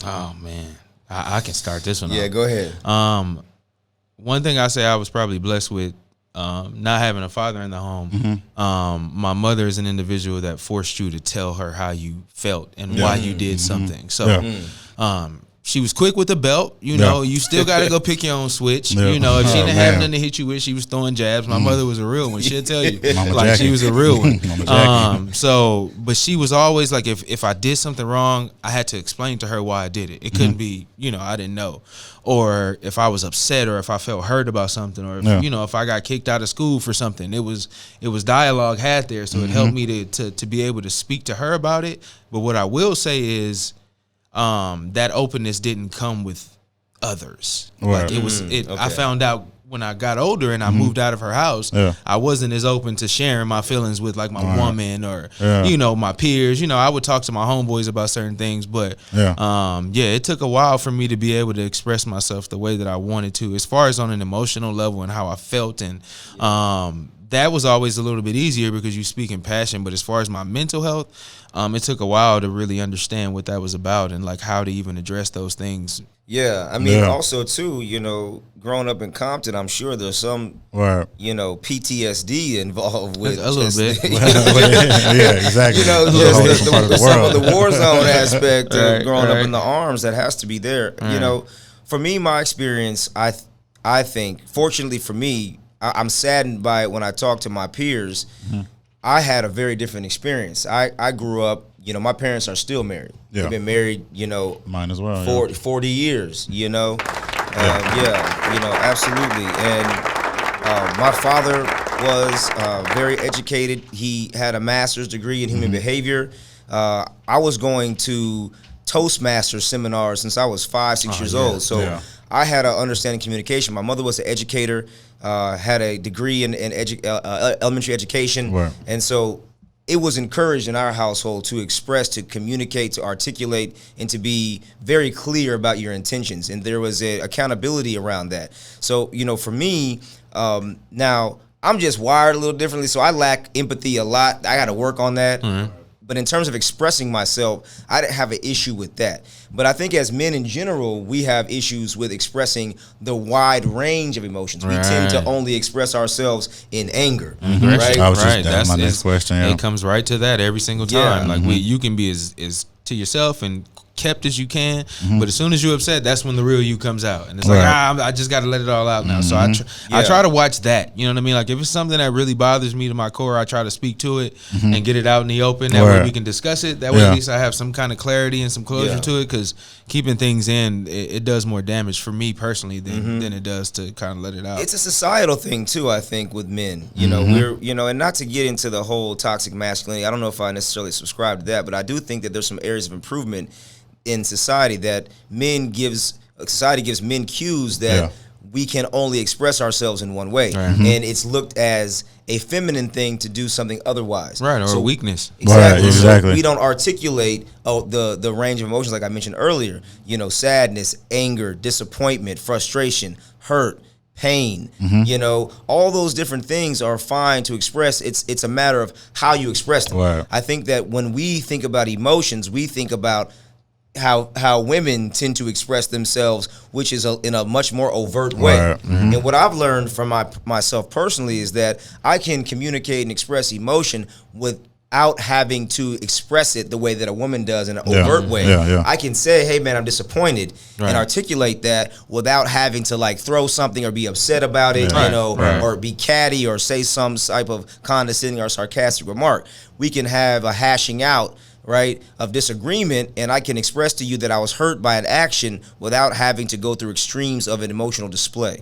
Oh man, I can start this one. Yeah, off. go ahead. One thing I say I was probably blessed with, not having a father in the home. My mother is an individual that forced you to tell her how you felt and why you did something. So, she was quick with the belt. You know, you still got to go pick your own switch. You know, if she didn't have nothing to hit you with, she was throwing jabs. My mother was a real one. She'll tell you, like she was a real one. So, but she was always like, if I did something wrong, I had to explain to her why I did it. It couldn't be, you know, I didn't know. Or if I was upset, or if I felt hurt about something, or if, you know, if I got kicked out of school for something, it was dialogue had there, so it helped me to be able to speak to her about it. But what I will say is, that openness didn't come with others. Right. Like it was. I found out when I got older and I moved out of her house. I wasn't as open to sharing my feelings with like my woman or you know, my peers. You know, I would talk to my homeboys about certain things, but it took a while for me to be able to express myself the way that I wanted to, as far as on an emotional level and how I felt. And that was always a little bit easier because you speak in passion. But as far as my mental health, it took a while to really understand what that was about and like how to even address those things. Yeah, I mean, also too, you know, growing up in Compton, I'm sure there's some, you know, PTSD involved with a little bit. Yeah, exactly. You know, just some of the war zone aspect of growing up in the arms that has to be there. You know, for me, my experience, I think, fortunately for me, I'm saddened by it when I talk to my peers. I had a very different experience. I grew up, you know, my parents are still married. They've been married, you know, mine as well, 40 years, you know. You know, absolutely. And my father was very educated. He had a master's degree in human behavior. I was going to Toastmasters seminars since I was 5-6 years old. So I had an understanding of communication. My mother was an educator, had a degree in elementary education. And so it was encouraged in our household to express, to communicate, to articulate, and to be very clear about your intentions. And there was a accountability around that. So, you know, for me, now I'm just wired a little differently, so I lack empathy a lot. I got to work on that. But in terms of expressing myself, I didn't have an issue with that. But I think as men in general, we have issues with expressing the wide range of emotions. We tend to only express ourselves in anger, right? That's my next question. It comes right to that every single time. Like you can be as to yourself and kept as you can, but as soon as you're upset, that's when the real you comes out, and it's like I just got to let it all out now. So I try to watch that. You know what I mean? Like if it's something that really bothers me to my core, I try to speak to it and get it out in the open. That way we can discuss it. That way at least I have some kind of clarity and some closure to it. Because keeping things in, it does more damage for me personally than it does to kind of let it out. It's a societal thing too, I think, with men. You know, and not to get into the whole toxic masculinity. I don't know if I necessarily subscribe to that, but I do think that there's some areas of improvement in society that society gives men cues that we can only express ourselves in one way, and it's looked as a feminine thing to do something otherwise, or a weakness. Exactly. So we don't articulate the range of emotions like I mentioned earlier. You know, sadness, anger, disappointment, frustration, hurt, pain. You know, all those different things are fine to express. It's a matter of how you express them. I think that when we think about emotions, we think about how women tend to express themselves, which is in a much more overt way. And what I've learned from myself personally is that I can communicate and express emotion without having to express it the way that a woman does in an overt way. I can say, hey man, I'm disappointed, and articulate that without having to like throw something or be upset about it, you know, or be catty or say some type of condescending or sarcastic remark. We can have a hashing out of disagreement, and I can express to you that I was hurt by an action without having to go through extremes of an emotional display.